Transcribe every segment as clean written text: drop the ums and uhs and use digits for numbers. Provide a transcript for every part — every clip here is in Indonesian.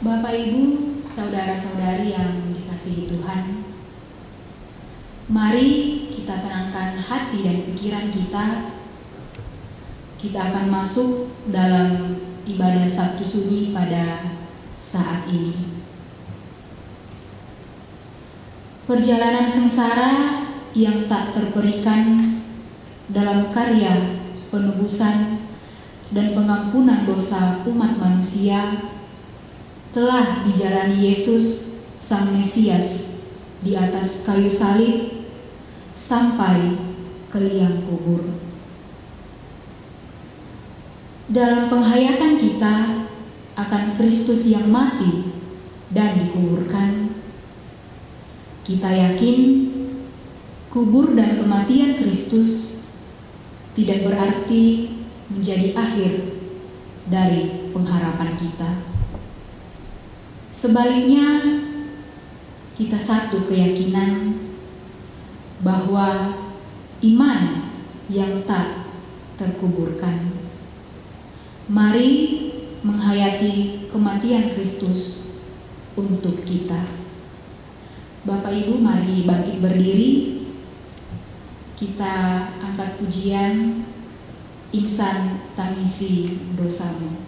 Bapak, Ibu, saudara-saudari yang dikasihi Tuhan, mari kita tenangkan hati dan pikiran kita. Kita akan masuk dalam ibadah Sabtu Sunyi pada saat ini. Perjalanan sengsara yang tak terperikan dalam karya penebusan dan pengampunan dosa umat manusia telah dijalani Yesus Sang Mesias di atas kayu salib sampai ke liang kubur. Dalam penghayatan kita akan Kristus yang mati dan dikuburkan, kita yakin kubur dan kematian Kristus tidak berarti menjadi akhir dari pengharapan kita. Sebaliknya, kita satu keyakinan bahwa iman yang tak terkuburkan. Mari menghayati kematian Kristus untuk kita. Bapak Ibu, mari bangkit berdiri. Kita angkat pujian Insan Tangisi Dosamu.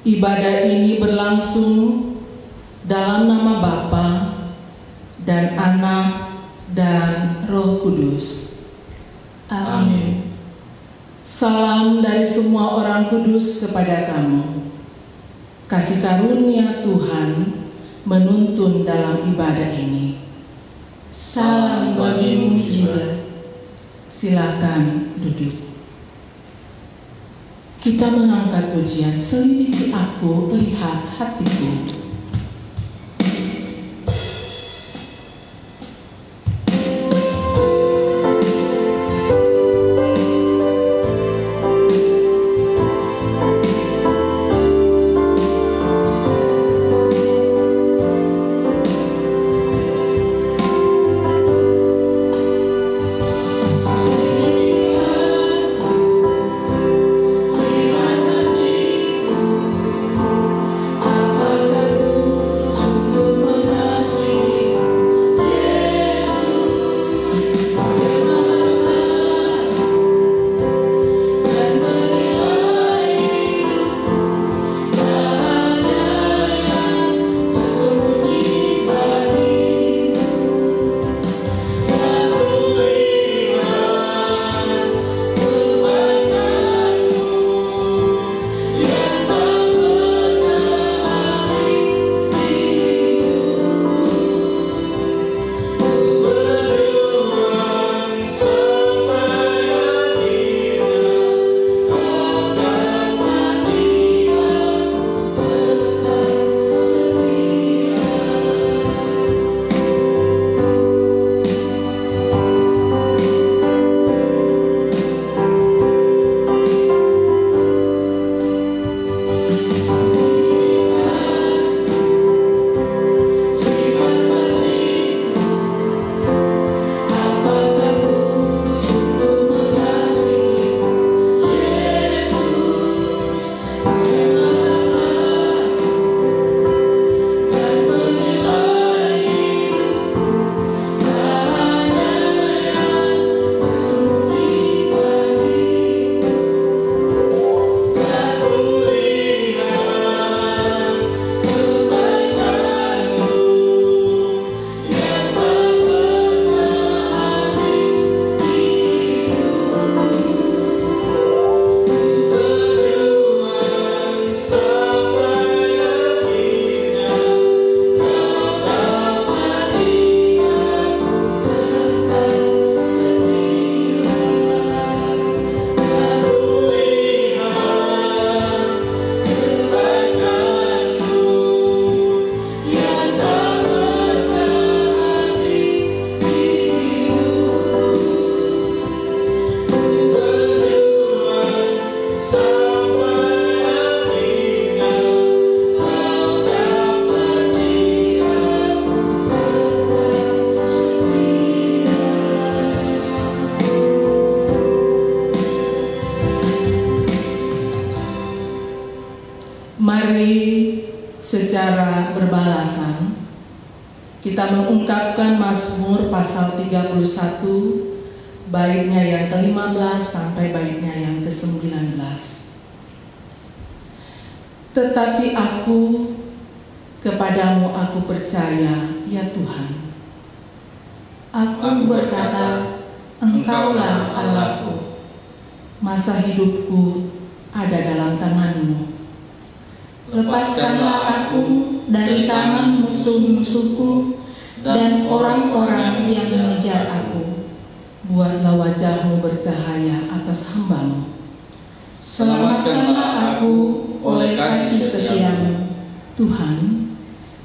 Ibadah ini berlangsung dalam nama Bapa dan Anak dan Roh Kudus. Amin. Salam dari semua orang kudus kepada kamu. Kasih karunia Tuhan menuntun dalam ibadah ini. Salam bagimu juga. Silakan duduk. Kita mengangkat pujian selidiki aku, lihat hatiku. Mari secara berbalasan kita mengungkapkan Mazmur pasal 31 baitnya yang ke-15 sampai baitnya yang ke-19. Tetapi kepadamu aku percaya, ya Tuhan. Aku berkata, Engkaulah Allahku. Masa hidupku ada dalam tangan-Mu. Lepaskanlah aku dari tangan musuh-musuhku dan orang-orang yang mengejar aku. Buatlah wajah-Mu bercahaya atas hamba-Mu. Selamatkanlah aku oleh kasih setia-Mu. Tuhan,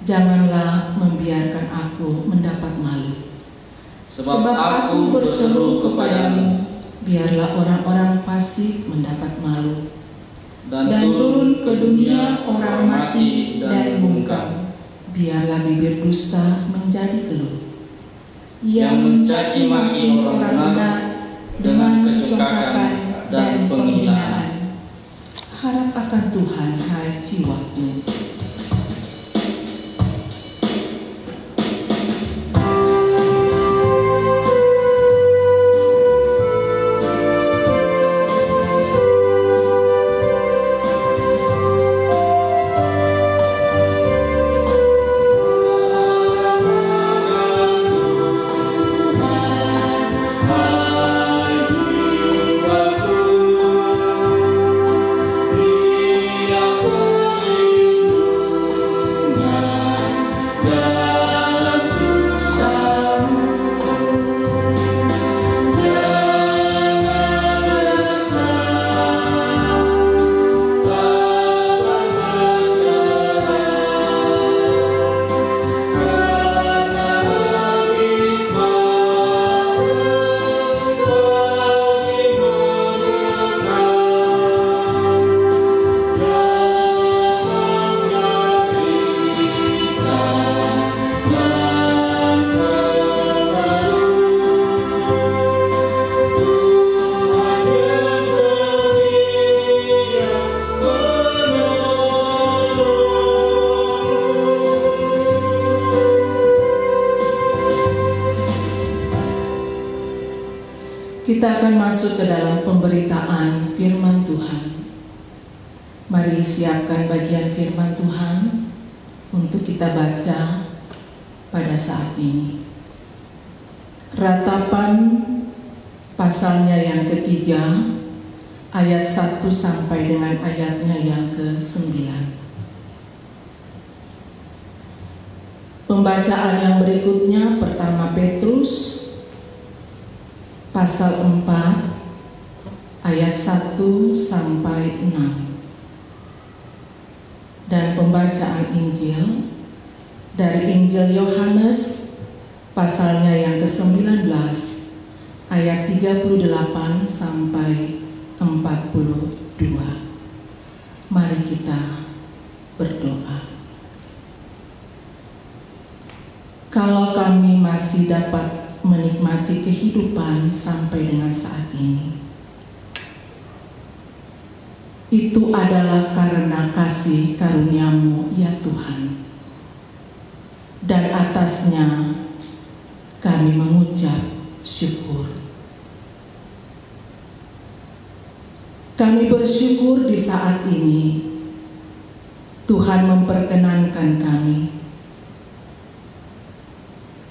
janganlah membiarkan aku mendapat malu. Sebab aku berseru kepadamu. Biarlah orang-orang fasik mendapat malu. Dan turun ke dunia orang mati dan bungkam. Biarlah bibir dusta menjadi keluh. Yang mencaci maki orang benar dengan kecongkakan dan penghinaan. Harap akan Tuhan, hai jiwaku. Kita akan masuk ke dalam pemberitaan firman Tuhan. Mari siapkan bagian firman Tuhan untuk kita baca pada saat ini. Ratapan pasalnya yang ketiga, ayat 1 sampai dengan ayatnya yang ke-9. Pembacaan yang berikutnya pertama Petrus pasal 4 ayat 1 sampai 6. Dan pembacaan Injil dari Injil Yohanes pasalnya yang ke-19 ayat 38 sampai 42. Mari kita berdoa. Kalau kami masih dapat menikmati kehidupan sampai dengan saat ini, itu adalah karena kasih karunia-Mu, ya Tuhan. Dan atasnya kami mengucap syukur. Kami bersyukur di saat ini Tuhan memperkenankan kami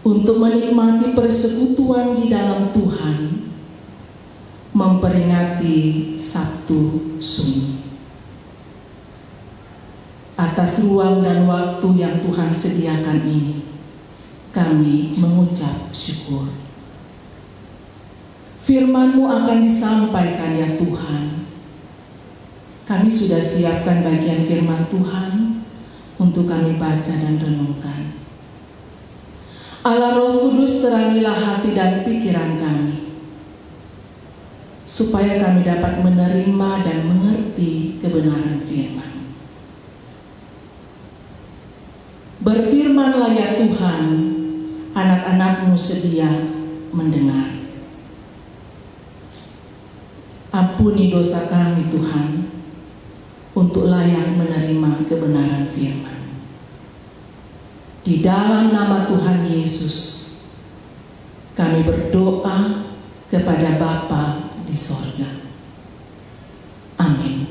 untuk menikmati persekutuan di dalam Tuhan, memperingati Sabtu Sunyi. Atas ruang dan waktu yang Tuhan sediakan ini, kami mengucap syukur. Firman-Mu akan disampaikan, ya Tuhan. Kami sudah siapkan bagian firman Tuhan untuk kami baca dan renungkan. Allah Roh Kudus, terangilah hati dan pikiran kami, supaya kami dapat menerima dan mengerti kebenaran firman. Berfirmanlah, ya Tuhan, anak-anak-Mu sedia mendengar. Ampuni dosa kami, Tuhan, untuk layak menerima firman. Di dalam nama Tuhan Yesus, kami berdoa kepada Bapa di sorga. Amin.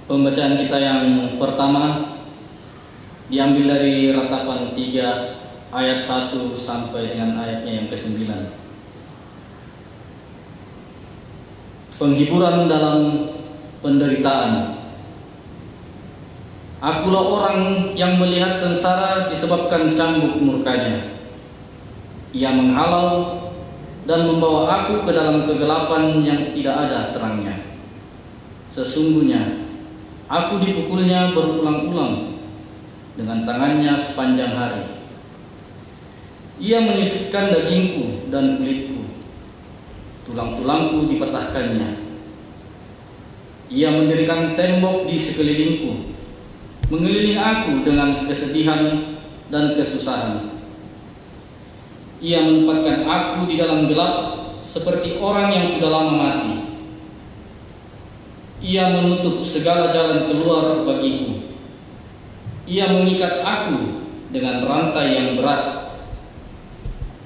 Pembacaan kita yang pertama diambil dari Ratapan 3 ayat 1 sampai dengan ayatnya yang ke-9. Penghiburan dalam penderitaan. Akulah orang yang melihat sengsara disebabkan cambuk murkanya. Ia menghalau dan membawa aku ke dalam kegelapan yang tidak ada terangnya. Sesungguhnya aku dipukulnya berulang-ulang dengan tangannya sepanjang hari. Ia menyusutkan dagingku dan kulitku, tulang-tulangku dipatahkannya. Ia mendirikan tembok di sekelilingku, mengelilingi aku dengan kesedihan dan kesusahan. Ia menempatkan aku di dalam gelap seperti orang yang sudah lama mati. Ia menutup segala jalan keluar bagiku. Ia mengikat aku dengan rantai yang berat.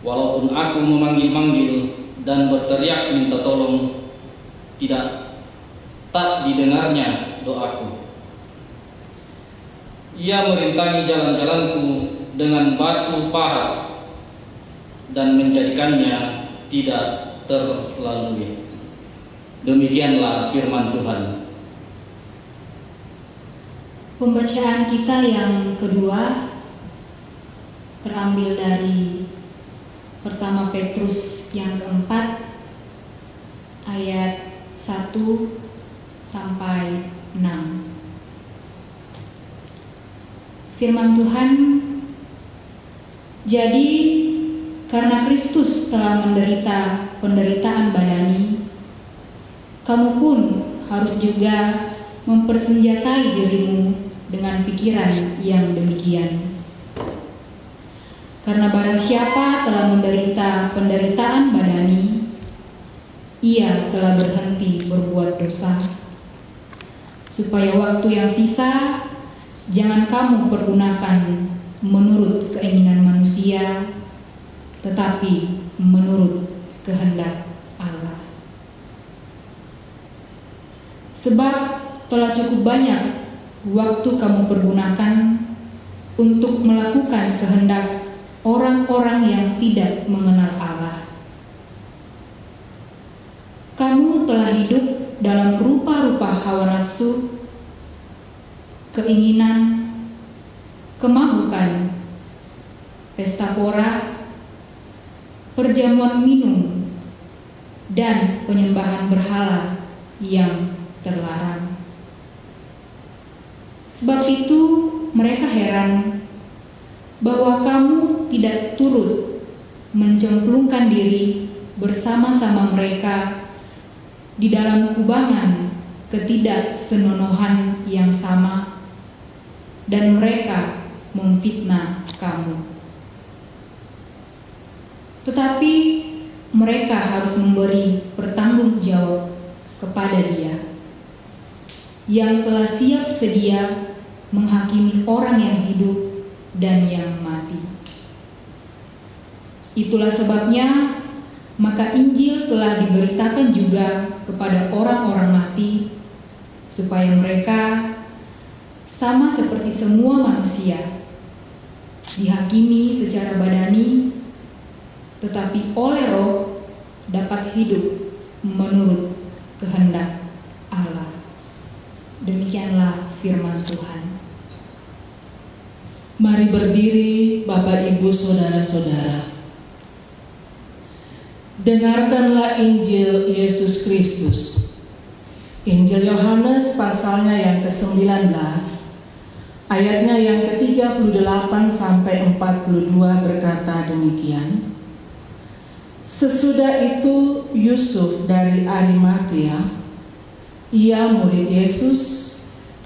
Walaupun aku memanggil-manggil dan berteriak minta tolong, tak didengarnya doaku. Ia merintangi jalan-jalanku dengan batu pahat dan menjadikannya tidak terlalui. Demikianlah firman Tuhan. Pembacaan kita yang kedua terambil dari pertama Petrus yang keempat ayat 1 sampai 6. Firman Tuhan, jadi karena Kristus telah menderita penderitaan badani, kamu pun harus juga mempersenjatai dirimu dengan pikiran yang demikian. Karena barang siapa telah menderita penderitaan badani, ia telah berhenti berbuat dosa, supaya waktu yang sisa jangan kamu pergunakan menurut keinginan manusia, tetapi menurut kehendak Allah. Sebab telah cukup banyak waktu kamu pergunakan untuk melakukan kehendak orang-orang yang tidak mengenal Allah. Kamu telah hidup dalam rupa-rupa hawa nafsu, keinginan, kemabukan, pesta pora, perjamuan minum, dan penyembahan berhala yang terlarang. Sebab itu mereka heran bahwa kamu tidak turut mencemplungkan diri bersama-sama mereka di dalam kubangan ketidaksenonohan yang sama, dan mereka memfitnah kamu. Tetapi mereka harus memberi pertanggung jawab kepada Dia yang telah siap sedia menghakimi orang yang hidup dan yang mati. Itulah sebabnya maka Injil telah diberitakan juga kepada orang-orang mati, supaya mereka sama seperti semua manusia dihakimi secara badani, tetapi oleh Roh dapat hidup menurut kehendak Allah. Demikianlah firman Tuhan. Mari berdiri, Bapak, Ibu, Saudara-saudara. Dengarkanlah Injil Yesus Kristus. Injil Yohanes pasalnya yang ke-19, ayatnya yang ke-38 sampai 42 berkata demikian. Sesudah itu Yusuf dari Arimatea, ia murid Yesus,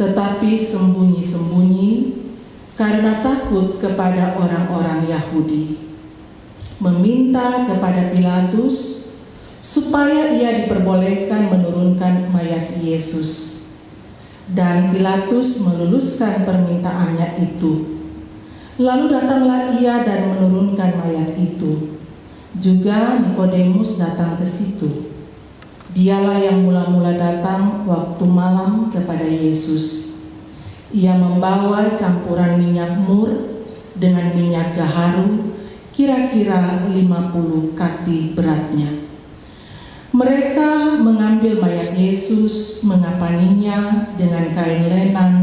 tetapi sembunyi-sembunyi karena takut kepada orang-orang Yahudi, meminta kepada Pilatus supaya ia diperbolehkan menurunkan mayat Yesus. Dan Pilatus meluluskan permintaannya itu. Lalu datanglah ia dan menurunkan mayat itu. Juga Nikodemus datang ke situ. Dialah yang mula-mula datang waktu malam kepada Yesus. Ia membawa campuran minyak mur dengan minyak gaharu, kira-kira 50 kati beratnya. Mereka mengambil mayat Yesus, mengapaninya dengan kain lenan,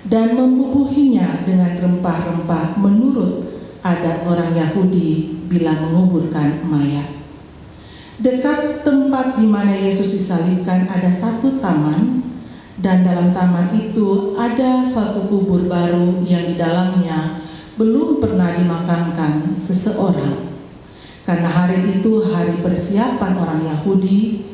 dan membubuhinya dengan rempah-rempah menurut adat orang Yahudi bila menguburkan mayat. Dekat tempat di mana Yesus disalibkan ada satu taman, dan dalam taman itu ada suatu kubur baru yang di dalamnya belum pernah dimakamkan seseorang. Karena hari itu hari persiapan orang Yahudi,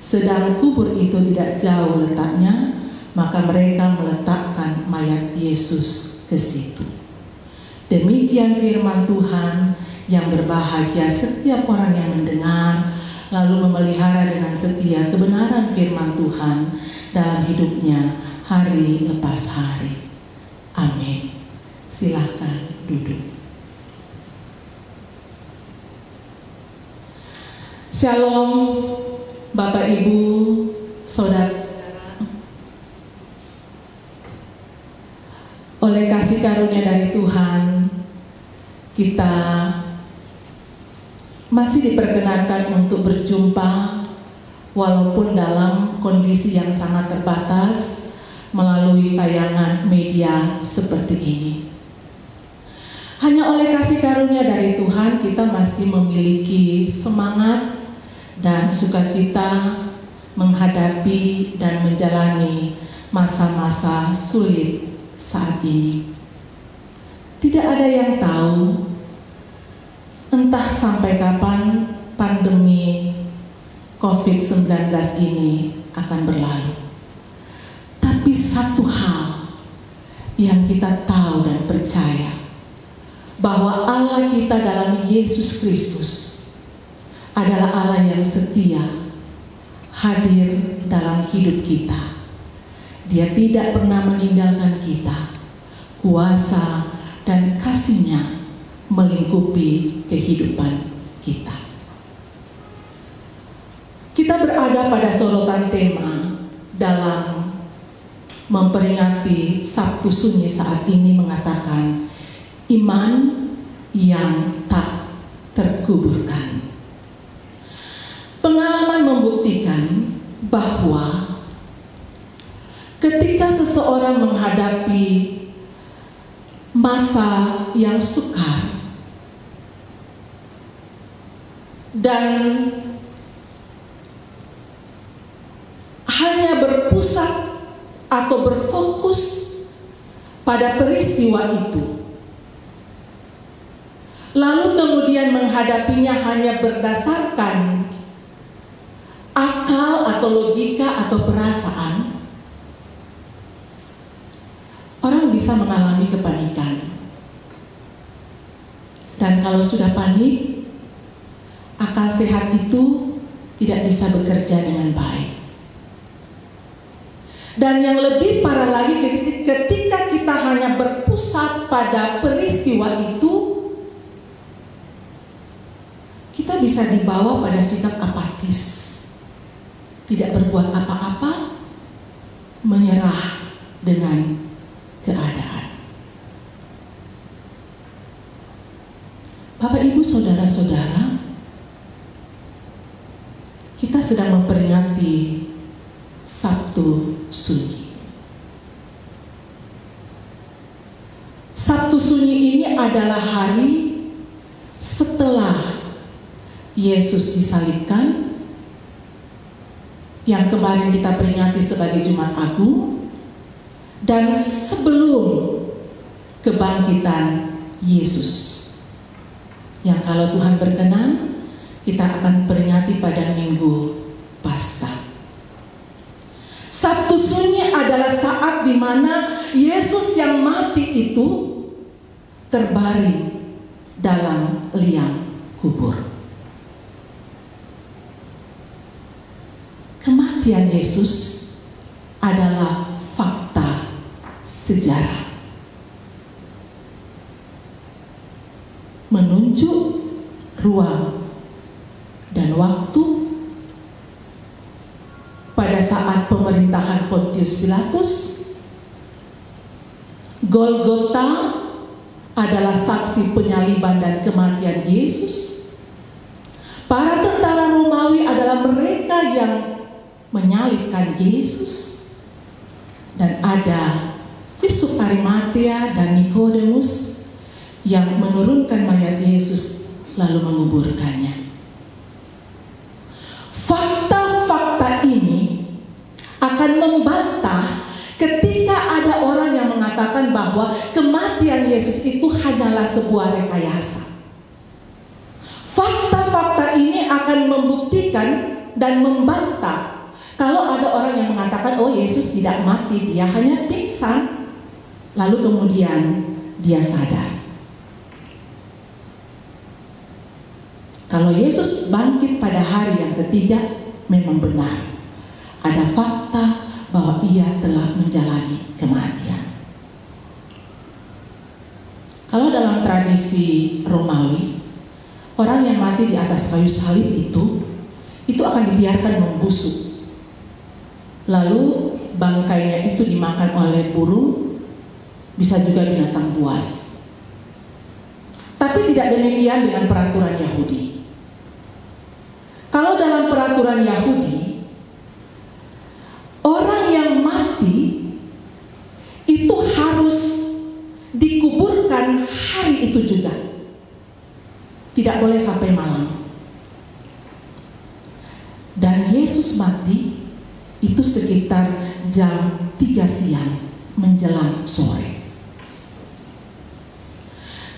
sedang kubur itu tidak jauh letaknya, maka mereka meletakkan mayat Yesus ke situ. Demikian firman Tuhan. Yang berbahagia setiap orang yang mendengar, lalu memelihara dengan setia kebenaran firman Tuhan dalam hidupnya hari lepas hari. Amin. Silakan duduk. Shalom Bapak Ibu, Saudara. Oleh kasih karunia dari Tuhan, kita masih diperkenankan untuk berjumpa walaupun dalam kondisi yang sangat terbatas melalui tayangan media seperti ini. Hanya oleh kasih karunia dari Tuhan kita masih memiliki semangat dan sukacita menghadapi dan menjalani masa-masa sulit saat ini. Tidak ada yang tahu entah sampai kapan pandemi COVID-19 ini akan berlalu. Tapi satu hal yang kita tahu dan percaya, bahwa Allah kita dalam Yesus Kristus adalah Allah yang setia, hadir dalam hidup kita. Dia tidak pernah meninggalkan kita. Kuasa dan kasih-Nya melingkupi kehidupan kita. Kita berada pada sorotan tema dalam memperingati Sabtu Sunyi saat ini mengatakan iman yang tak terkuburkan. Pengalaman membuktikan bahwa ketika seseorang menghadapi masa yang sukar dan hanya berpusat atau berfokus pada peristiwa itu, lalu kemudian menghadapinya hanya berdasarkan akal atau logika atau perasaan, orang bisa mengalami kepanikan. Dan kalau sudah panik, akal sehat itu tidak bisa bekerja dengan baik. Dan yang lebih parah lagi, ketika kita hanya berpusat pada peristiwa itu, kita bisa dibawa pada sikap apatis, tidak berbuat apa-apa, menyerah dengan keadaan. Bapak, Ibu, Saudara-saudara, kita sedang memperingati Sabtu Sunyi. Sabtu Sunyi ini adalah hari setelah Yesus disalibkan, yang kemarin kita peringati sebagai Jumat Agung, dan sebelum kebangkitan Yesus, yang kalau Tuhan berkenan kita akan peringati pada Minggu Paskah. Sabtu Sunyi adalah saat di mana Yesus yang mati itu terbaring dalam liang kubur. kematian Yesus adalah fakta sejarah. Menunjuk ruang dan waktu pada saat pemerintahan Pontius Pilatus, Golgota adalah saksi penyaliban dan kematian Yesus. Para tentara Romawi adalah mereka yang menyalibkan Yesus. Dan ada Yusuf Arimatea dan Nikodemus yang menurunkan mayat Yesus lalu menguburkannya. Fakta-fakta ini akan membantah ketika ada orang yang mengatakan bahwa kematian Yesus itu hanyalah sebuah rekayasa. Fakta-fakta ini akan membuktikan dan membantah kalau ada orang yang mengatakan, oh Yesus tidak mati, dia hanya pingsan, lalu kemudian dia sadar. Kalau Yesus bangkit pada hari yang ketiga, memang benar. Ada fakta bahwa ia telah menjalani kematian. Kalau dalam tradisi Romawi, orang yang mati di atas kayu salib itu akan dibiarkan membusuk. Lalu bangkainya itu dimakan oleh burung, bisa juga binatang buas. Tapi tidak demikian dengan peraturan Yahudi. Kalau dalam peraturan Yahudi, orang yang mati itu harus dikuburkan hari itu juga. Tidak boleh sampai malam. Dan Yesus mati itu sekitar jam 3 siang menjelang sore.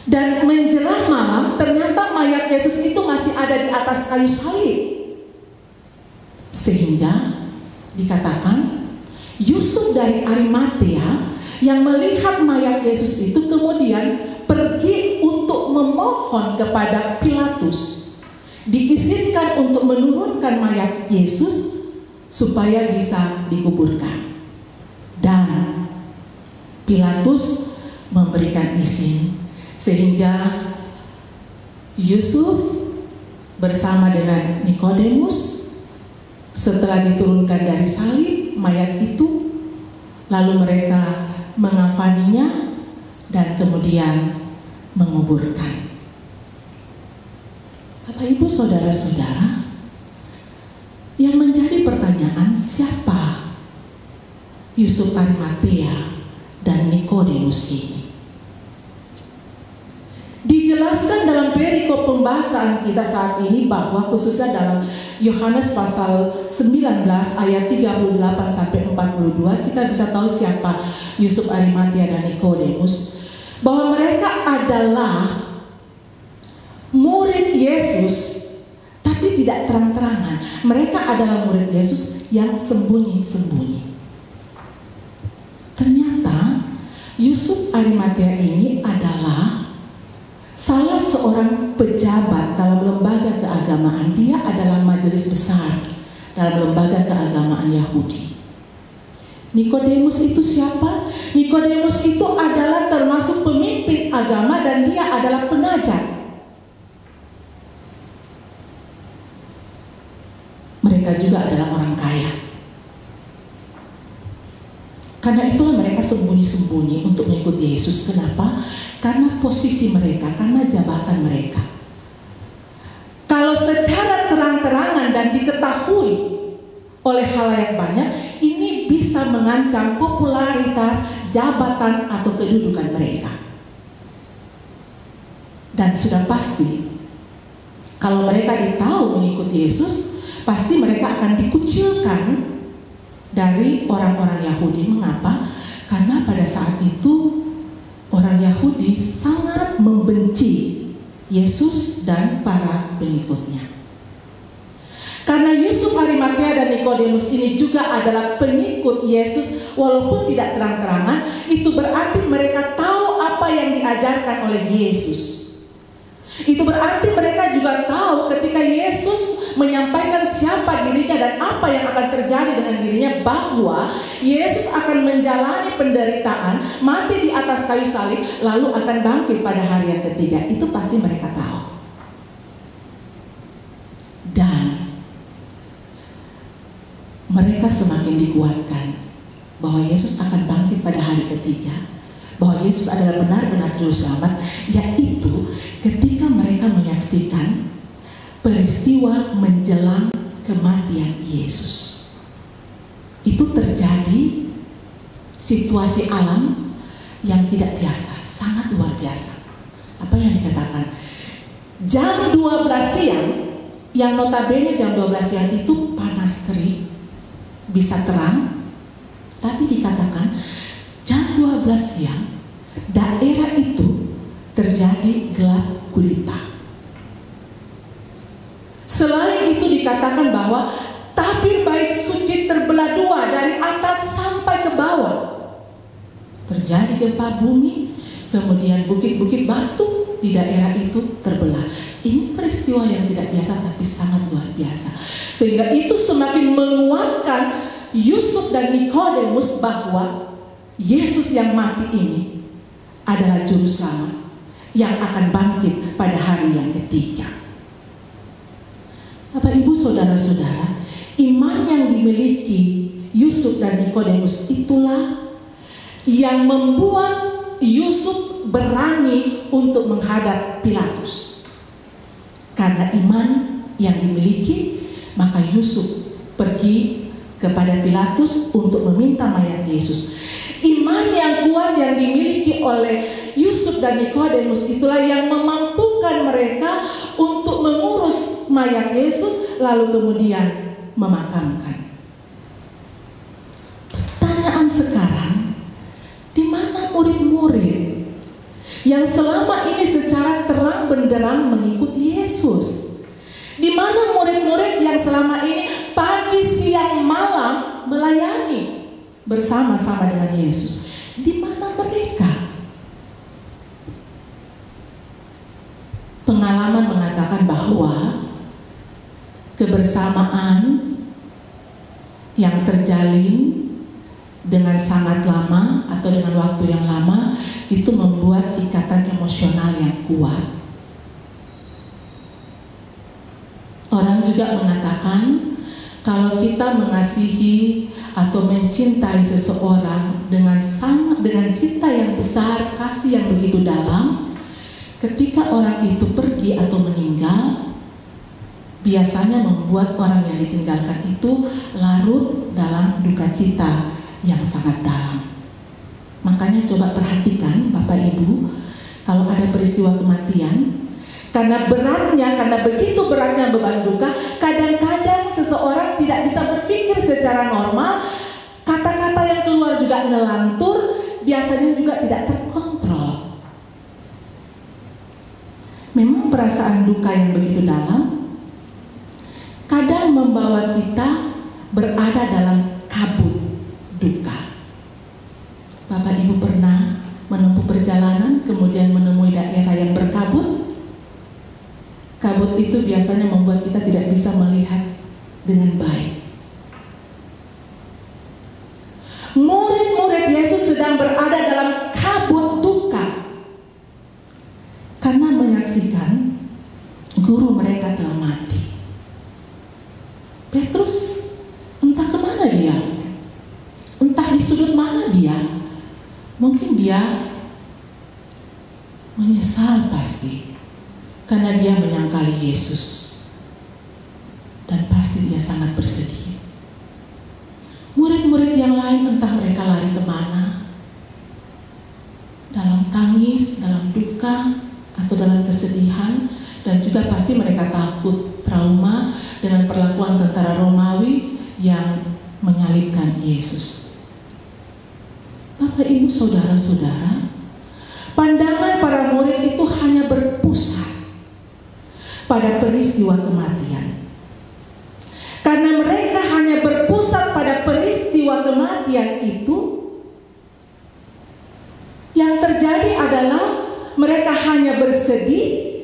Dan menjelang malam ternyata mayat Yesus itu masih ada di atas kayu salib. Sehingga dikatakan Yusuf dari Arimatea yang melihat mayat Yesus itu kemudian pergi untuk memohon kepada Pilatus diizinkan untuk menurunkan mayat Yesus supaya bisa dikuburkan. Dan Pilatus memberikan izin sehingga Yusuf bersama dengan Nikodemus setelah diturunkan dari salib mayat itu, lalu mereka mengafaninya dan kemudian menguburkan. Bapak Ibu saudara-saudara, yang menjadi pertanyaan siapa Yusuf Arimatea dan Nikodemus ini? Dijelaskan dalam perikop pembacaan kita saat ini bahwa khususnya dalam Yohanes pasal 19 ayat 38 sampai 42 kita bisa tahu siapa Yusuf Arimatea dan Nikodemus, bahwa mereka adalah murid Yesus tapi tidak terang-terangan. Mereka adalah murid Yesus yang sembunyi-sembunyi. Ternyata Yusuf Arimatea ini adalah salah seorang pejabat dalam lembaga keagamaan. Dia adalah majelis besar dalam lembaga keagamaan Yahudi. Nikodemus itu siapa? Nikodemus itu adalah termasuk pemimpin agama dan dia adalah pengajar. Mereka juga adalah orang kaya. Karena itulah mereka sembunyi-sembunyi untuk mengikuti Yesus. Kenapa? Karena posisi mereka, karena jabatan mereka. Kalau secara terang-terangan dan diketahui oleh halayak banyak, ini bisa mengancam popularitas, jabatan atau kedudukan mereka. Dan sudah pasti, kalau mereka ditahu mengikuti Yesus, pasti mereka akan dikucilkan dari orang-orang Yahudi. Mengapa? Karena pada saat itu orang Yahudi sangat membenci Yesus dan para pengikutnya. Karena Yusuf Arimatea dan Nikodemus ini juga adalah pengikut Yesus walaupun tidak terang-terangan, itu berarti mereka tahu apa yang diajarkan oleh Yesus. Itu berarti mereka juga tahu ketika Yesus menyampaikan siapa dirinya dan apa yang akan terjadi dengan dirinya, bahwa Yesus akan menjalani penderitaan, mati di atas kayu salib, lalu akan bangkit pada hari yang ketiga. Itu pasti mereka tahu. Dan mereka semakin dikuatkan bahwa Yesus akan bangkit pada hari ketiga, bahwa Yesus adalah benar-benar juru selamat, yaitu ketika mereka menyaksikan peristiwa menjelang kematian Yesus. Itu terjadi situasi alam yang tidak biasa, sangat luar biasa. Apa yang dikatakan? Jam 12 siang, yang notabene jam 12 siang itu panas terik, bisa terang, tapi dikatakan jam 12 siang daerah itu terjadi gelap gulita. Selain itu dikatakan bahwa tabir bait suci terbelah dua dari atas sampai ke bawah. Terjadi gempa bumi, kemudian bukit-bukit batu di daerah itu terbelah. Ini peristiwa yang tidak biasa tapi sangat luar biasa. Sehingga itu semakin menguatkan Yusuf dan Nikodemus bahwa Yesus yang mati ini adalah juru selamat yang akan bangkit pada hari yang ketiga. Bapak, Ibu, saudara-saudara, iman yang dimiliki Yusuf dan Nikodemus itulah yang membuat Yusuf berani untuk menghadap Pilatus. Karena iman yang dimiliki, maka Yusuf pergi kepada Pilatus untuk meminta mayat Yesus. Iman yang kuat yang dimiliki oleh Yusuf dan Nikodemus itulah yang memampukan mereka untuk mengurus mayat Yesus lalu kemudian memakamkan. Pertanyaan sekarang, di mana murid-murid yang selama ini secara terang benderang mengikuti Yesus? Di mana murid-murid yang selama ini pagi, siang, malam melayani bersama-sama dengan Yesus? Di mana mereka? Pengalaman mengatakan bahwa kebersamaan yang terjalin dengan sangat lama atau dengan waktu yang lama itu membuat ikatan emosional yang kuat. Orang juga mengatakan kalau kita mengasihi atau mencintai seseorang dengan cinta yang besar, kasih yang begitu dalam, ketika orang itu pergi atau meninggal, biasanya membuat orang yang ditinggalkan itu larut dalam duka cita yang sangat dalam. Makanya coba perhatikan Bapak Ibu, kalau ada peristiwa kematian, karena begitu beratnya beban duka, kadang-kadang seseorang tidak bisa berpikir secara normal, kata-kata yang keluar juga ngelantur, biasanya juga tidak terkontrol. Memang perasaan duka yang begitu dalam kadang membawa kita berada dalam kabut duka. Bapak Ibu pernah menempuh perjalanan kemudian menemui daerah yang berkabut? Kabut itu biasanya membuat kita tidak bisa melihat dengan baik. Murid-murid Yesus sedang berada dalam kabut duka karena menyaksikan guru mereka telah mati. Petrus entah kemana dia, entah di sudut mana dia. Mungkin dia menyesal pasti karena dia menyangkali Yesus, dan pasti dia sangat bersedih. Murid-murid yang lain entah mereka lari kemana, dalam tangis, dalam duka, atau dalam kesedihan, dan juga pasti mereka takut, trauma dengan perlakuan tentara Romawi yang menyalibkan Yesus. Bapak, Ibu, saudara-saudara, pandangan para murid itu hanya berpusat pada peristiwa kematian. Karena mereka hanya berpusat pada peristiwa kematian itu, yang terjadi adalah mereka hanya bersedih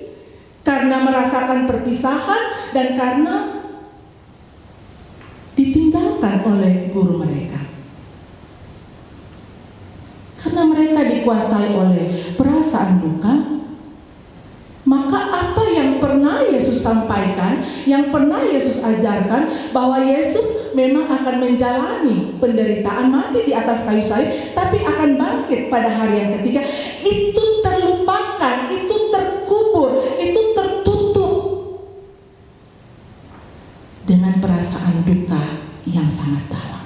karena merasakan perpisahan dan karena dimakan oleh guru mereka. Karena mereka dikuasai oleh perasaan duka, maka apa yang pernah Yesus sampaikan, yang pernah Yesus ajarkan, bahwa Yesus memang akan menjalani penderitaan, mati di atas kayu salib, tapi akan bangkit pada hari yang ketiga, itu terlupakan, itu terkubur, itu tertutup dengan perasaan duka yang sangat dalam.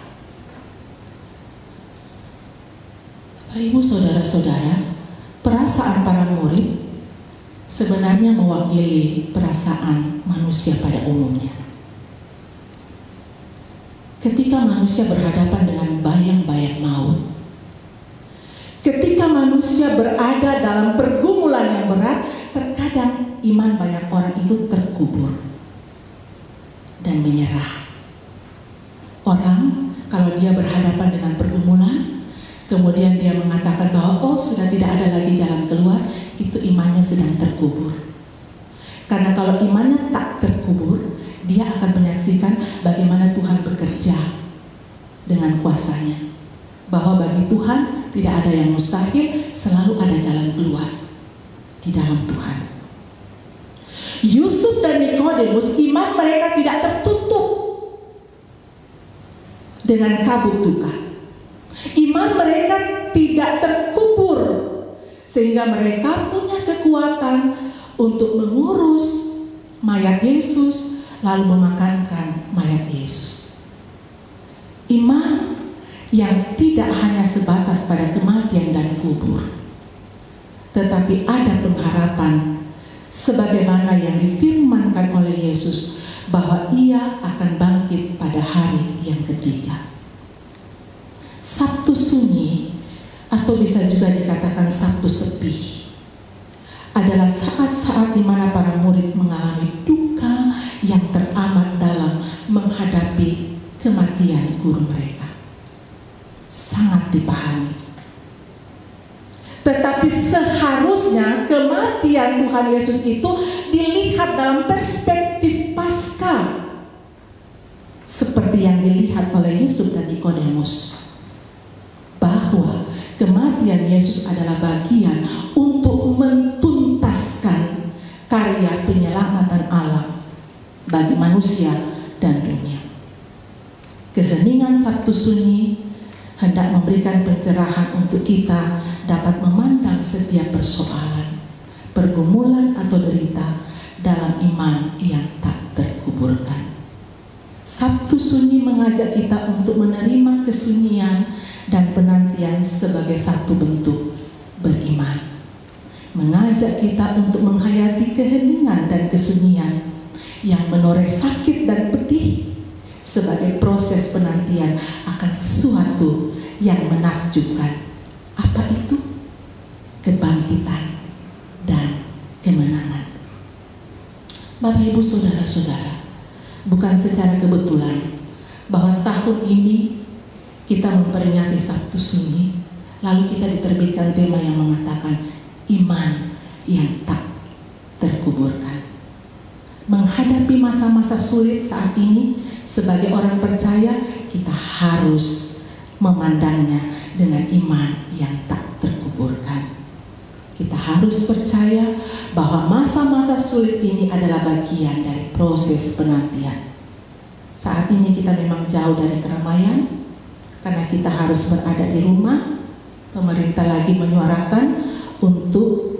Bapak, Ibu, saudara-saudara, perasaan para murid sebenarnya mewakili perasaan manusia pada umumnya. Ketika manusia berhadapan dengan bayang-bayang maut, ketika manusia berada dalam pergumulan yang berat, terkadang iman banyak orang itu terkubur dan menyerah. Orang kalau dia berhadapan dengan pergumulan, kemudian dia mengatakan bahwa sudah tidak ada lagi jalan keluar, itu imannya sedang terkubur. Karena kalau imannya tak terkubur, dia akan menyaksikan bagaimana Tuhan bekerja dengan kuasanya. Bahwa bagi Tuhan tidak ada yang mustahil, selalu ada jalan keluar di dalam Tuhan. Yusuf dan Nikodemus, iman mereka tidak tertutup dengan kabut duka. Iman mereka tidak terkubur, sehingga mereka punya kekuatan untuk mengurus mayat Yesus, lalu memakankan mayat Yesus. Iman yang tidak hanya sebatas pada kematian dan kubur, tetapi ada pengharapan sebagaimana yang difirmankan oleh Yesus, bahwa ia akan bangkit pada hari yang ketiga. Sabtu sunyi, atau bisa juga dikatakan Sabtu sepi, adalah saat-saat di mana para murid mengalami duka yang teramat dalam menghadapi kematian guru mereka. Sangat dipahami. Tetapi seharusnya kematian Tuhan Yesus itu dilihat dalam perspektif Paskah, seperti yang dilihat oleh Yusuf dan Nikodemus, bahwa kematian Yesus adalah bagian untuk mentuntaskan karya penyelamatan Allah bagi manusia dan dunia. Keheningan Sabtu sunyi hendak memberikan pencerahan untuk kita dapat memandang setiap persoalan, pergumulan atau derita dalam iman yang tak terkuburkan. Sabtu sunyi mengajak kita untuk menerima kesunyian dan penantian sebagai satu bentuk beriman. Mengajak kita untuk menghayati keheningan dan kesunyian yang menoreh sakit dan pedih sebagai proses penantian akan sesuatu yang menakjubkan. Apa itu? Kebangkitan dan kemenangan. Bapak, Ibu, saudara-saudara, bukan secara kebetulan bahwa tahun ini kita memperingati Sabtu sunyi, lalu kita diterbitkan tema yang mengatakan iman yang tak terkuburkan. Menghadapi masa-masa sulit saat ini, sebagai orang percaya, kita harus memandangnya dengan iman yang tak terkuburkan. Kita harus percaya bahwa masa-masa sulit ini adalah bagian dari proses penantian. Saat ini kita memang jauh dari keramaian, karena kita harus berada di rumah. Pemerintah lagi menyuarakan untuk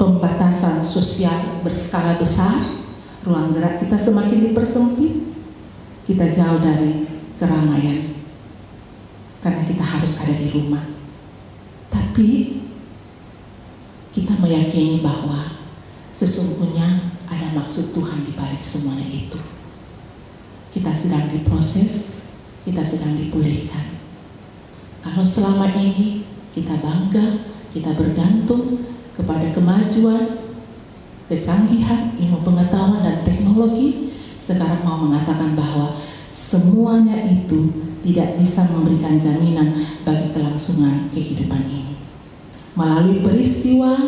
pembatasan sosial berskala besar. Ruang gerak kita semakin dipersempit. Kita jauh dari keramaian karena kita harus ada di rumah. Tapi kita meyakini bahwa sesungguhnya ada maksud Tuhan di balik semuanya itu. Kita sedang diproses, kita sedang dipulihkan. Kalau selama ini kita bangga, kita bergantung kepada kemajuan, kecanggihan, ilmu pengetahuan dan teknologi, sekarang mau mengatakan bahwa semuanya itu tidak bisa memberikan jaminan bagi kelangsungan kehidupan ini. Melalui peristiwa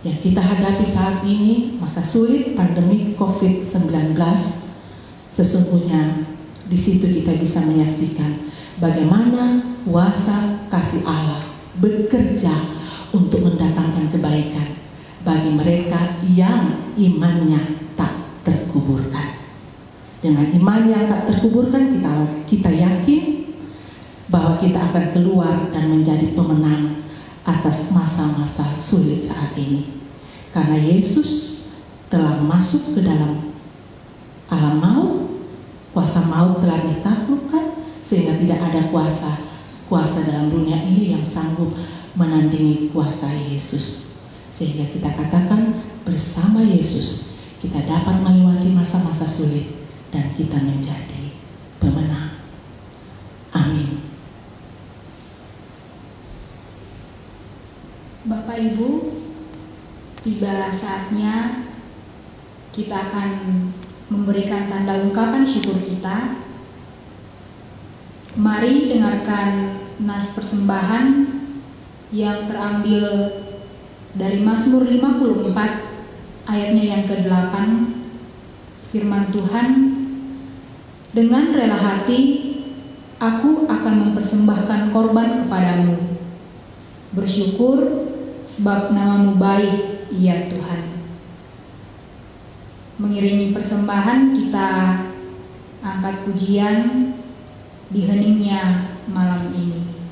yang kita hadapi saat ini, masa sulit pandemi COVID-19, sesungguhnya Di situ kita bisa menyaksikan bagaimana kuasa kasih Allah bekerja untuk mendatangkan kebaikan bagi mereka yang imannya tak terkuburkan. Dengan iman yang tak terkuburkan, kita yakin bahwa kita akan keluar dan menjadi pemenang atas masa-masa sulit saat ini. Karena Yesus telah masuk ke dalam alam maut, kuasa maut telah ditaklukkan, sehingga tidak ada kuasa dalam dunia ini yang sanggup menandingi kuasa Yesus. Sehingga kita katakan bersama Yesus kita dapat melewati masa-masa sulit dan kita menjadi pemenang. Amin. Bapak Ibu, tiba saatnya kita akan memberikan tanda ungkapan syukur kita. Mari dengarkan nas persembahan yang terambil dari Mazmur 54 ayatnya yang ke-8. Firman Tuhan, dengan rela hati aku akan mempersembahkan korban kepadamu. Bersyukur sebab namamu baik, ya Tuhan. Mengiringi persembahan kita angkat pujian di heningnya malam ini.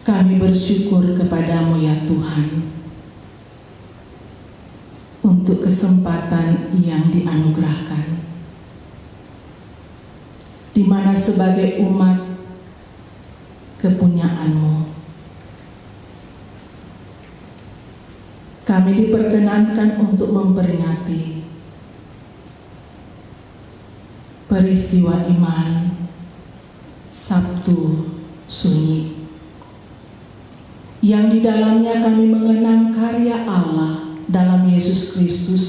Kami bersyukur kepadamu ya Tuhan untuk kesempatan yang dianugerahkan, di mana sebagai umat kepunyaanmu kami diperkenankan untuk memperingati peristiwa iman Sabtu Sunyi, yang di dalamnya kami mengenang karya Allah dalam Yesus Kristus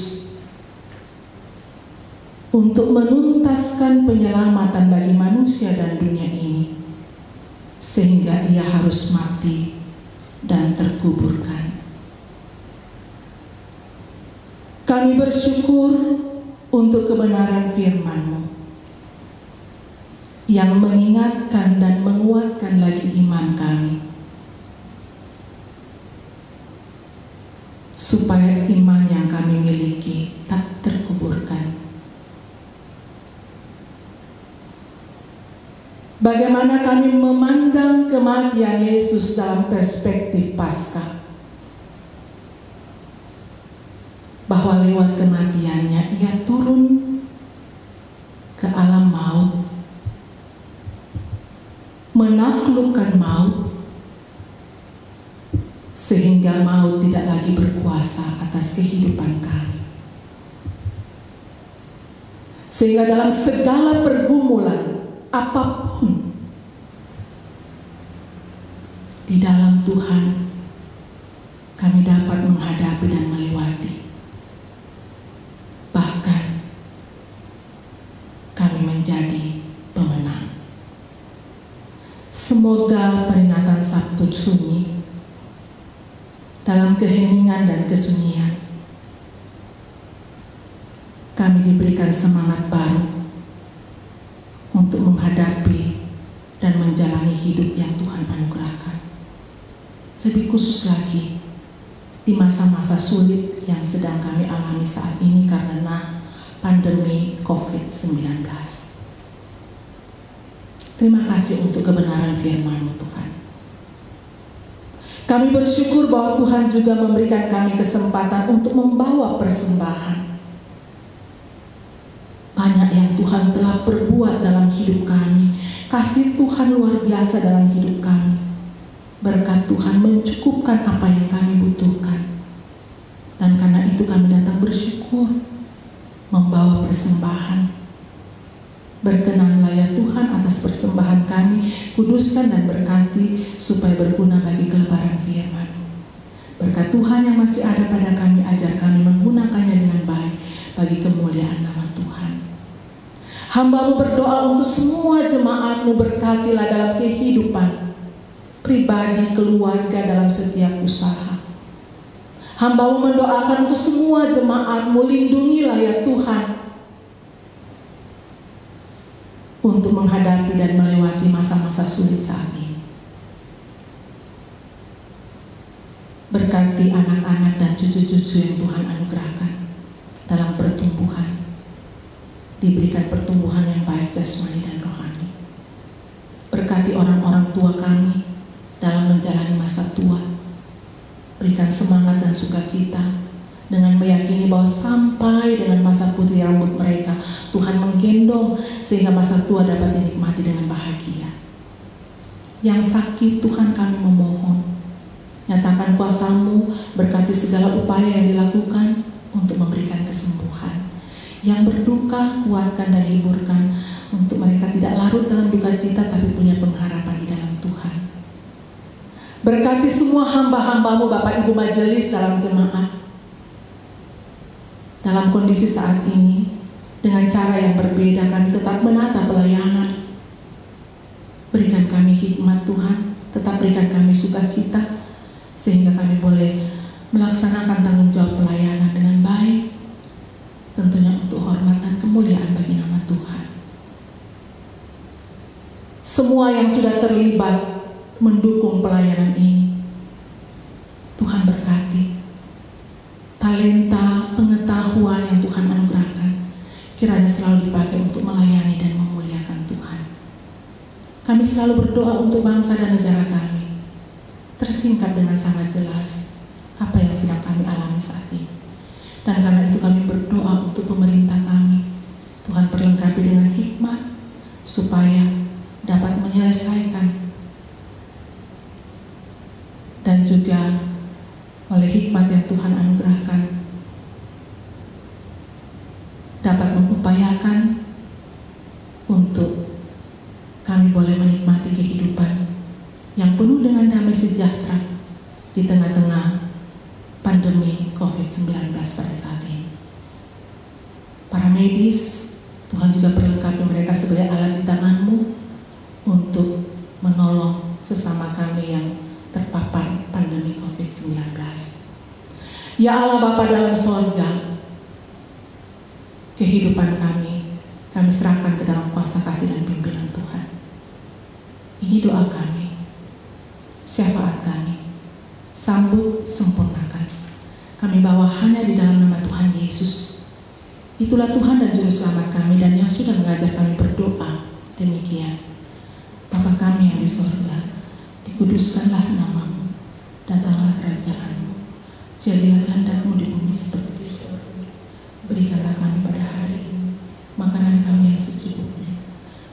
untuk menuntaskan penyelamatan bagi manusia dan dunia ini, sehingga ia harus mati dan terkuburkan. Kami bersyukur untuk kebenaran firman-Mu yang mengingatkan dan menguatkan lagi iman kami, supaya iman yang kami miliki tak terkuburkan. Bagaimana kami memandang kematian Yesus dalam perspektif Paskah, bahwa lewat kematiannya Ia turun ke alam maut, menaklukkan maut, sehingga maut tidak lagi berkuasa atas kehidupan kami. Sehingga dalam segala pergumulan apapun, di dalam Tuhan kami dapat menghadapi dan melewati. Bahkan kami menjadi pemenang. Semoga peringatan Sabtu Sunyi dalam keheningan dan kesunyian kami diberikan semangat baru untuk menghadapi dan menjalani hidup yang Tuhan anugerahkan. Lebih khusus lagi di masa-masa sulit yang sedang kami alami saat ini karena pandemi COVID-19. Terima kasih untuk kebenaran firman-Mu, Tuhan. Kami bersyukur bahwa Tuhan juga memberikan kami kesempatan untuk membawa persembahan. Banyak yang Tuhan telah perbuat dalam hidup kami. Kasih Tuhan luar biasa dalam hidup kami. Berkat Tuhan mencukupkan apa yang kami butuhkan. Dan karena itu kami datang bersyukur, membawa persembahan. Berkenanlah ya Tuhan atas persembahan kami, kuduskan dan berkati supaya berguna bagi kelebaran firman. Berkat Tuhan yang masih ada pada kami, ajar kami menggunakannya dengan baik bagi kemuliaan nama Tuhan. Hamba-Mu berdoa untuk semua jemaat-Mu, berkatilah dalam kehidupan pribadi, keluarga, dalam setiap usaha. Hamba-Mu mendoakan untuk semua jemaat-Mu, lindungilah ya Tuhan untuk menghadapi dan melewati masa-masa sulit saat ini. Berkati anak-anak dan cucu-cucu yang Tuhan anugerahkan dalam pertumbuhan, diberikan pertumbuhan yang baik jasmani dan rohani. Berkati orang-orang tua kami dalam menjalani masa tua. Berikan semangat dan sukacita dengan meyakini bahwa sampai dengan masa putih rambut mereka, Tuhan menggendong sehingga masa tua dapat dinikmati dengan bahagia. Yang sakit Tuhan kami memohon, nyatakan kuasa-Mu, berkati segala upaya yang dilakukan untuk memberikan kesembuhan. Yang berduka, kuatkan dan hiburkan, untuk mereka tidak larut dalam duka cita tapi punya pengharapan di dalam Tuhan. Berkati semua hamba-hamba-Mu, Bapak Ibu majelis dalam jemaat, dalam kondisi saat ini, dengan cara yang berbeda kami tetap menata pelayanan. Berikan kami hikmat Tuhan, tetap berikan kami sukacita, sehingga kami boleh melaksanakan tanggung jawab pelayanan dengan baik, tentunya untuk hormat dan kemuliaan bagi nama Tuhan. Semua yang sudah terlibat mendukung pelayanan ini, Tuhan berkati. Talenta, pengetahuan yang Tuhan anugerahkan kiranya selalu dipakai untuk melayani dan memuliakan Tuhan. Kami selalu berdoa untuk bangsa dan negara kami. Tersingkap dengan sangat jelas apa yang sedang kami alami saat ini. Dan karena itu kami berdoa untuk pemerintah kami. Tuhan perlengkapi dengan hikmat supaya dapat menyelesaikan dan juga oleh hikmat yang Tuhan anugerahkan dapat mengupayakan untuk kami boleh menikmati kehidupan yang penuh dengan damai sejahtera di tengah-tengah pandemi COVID-19 pada saat ini. Para medis, Tuhan juga perlengkapi mereka sebagai alat di tangan-Mu untuk menolong sesama kami yang terpapar pandemi COVID-19. Ya Allah Bapa dalam sorga, kehidupan kami serahkan ke dalam kuasa kasih dan pimpinan Tuhan. Ini doa kami, syafaat kami, sambut, sempurnakan. Kami bawa hanya di dalam nama Tuhan Yesus. Itulah Tuhan dan Juru Selamat kami dan yang sudah mengajar kami berdoa demikian. Bapa kami yang di surga, dikuduskanlah namamu, datanglah kerajaan-Mu, jadilah kehendak-Mu di bumi seperti di surga. Berikanlah kami pada hari ini makanan kami yang secukupnya,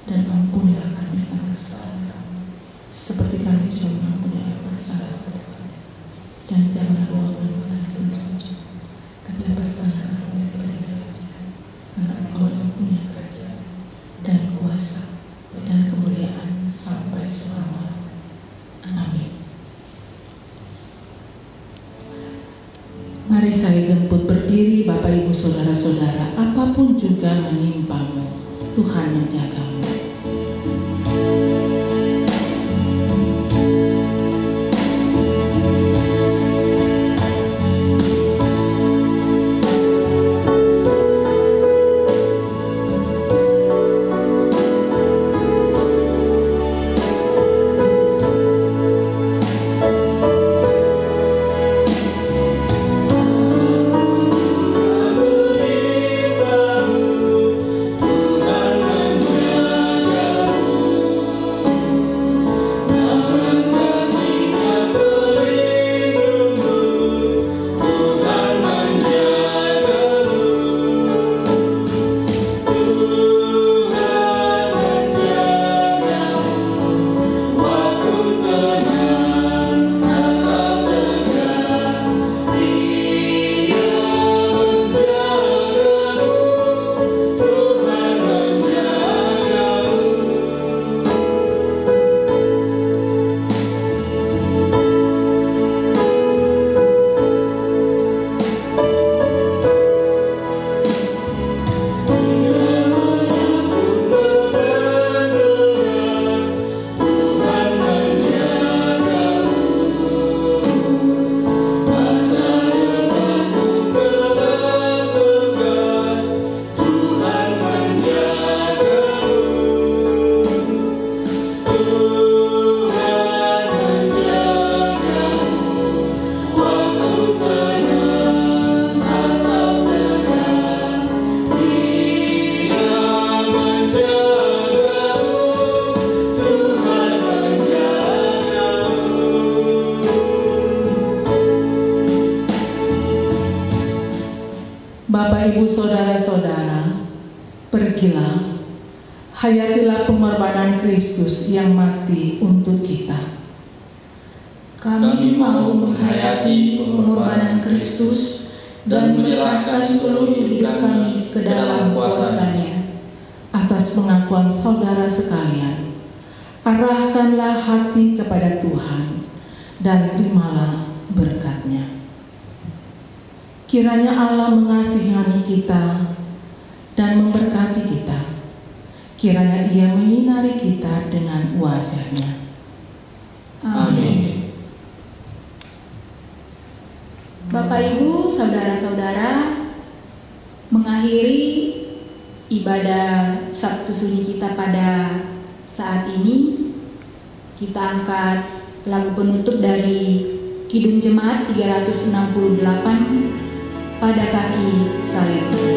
dan ampunilah kami akan kesalahan kami, seperti kami juga mengampuni orang bersalah kepada kami. Dan janganlah bawa kami ke dalam pencobaan, tapi lepaskanlah kami dari kejahatan. Karena Engkau yang punya kerajaan dan kuasa dan kemuliaan sampai selama-lamanya. Amin. Mari saya jemput berdiri Bapak Ibu Saudara-saudara, apapun juga menimpamu, Tuhan menjagamu. Bapak Ibu Saudara-saudara, pergilah, hayatilah pengorbanan Kristus yang mati untuk kita. Kami mau menghayati pengorbanan Kristus dan menyerahkan seluruh hidup kami ke dalam kuasa-Nya. Atas pengakuan saudara sekalian, arahkanlah hati kepada Tuhan dan terimalah berkat-Nya. Kiranya Allah mengasihani kita dan memberkati kita. Kiranya Ia menyinari kita dengan wajah-Nya. Amin. Bapak Ibu, saudara-saudara, mengakhiri ibadah Sabtu Sunyi kita pada saat ini, kita angkat lagu penutup dari Kidung Jemaat 368, Pada Kaki Salib.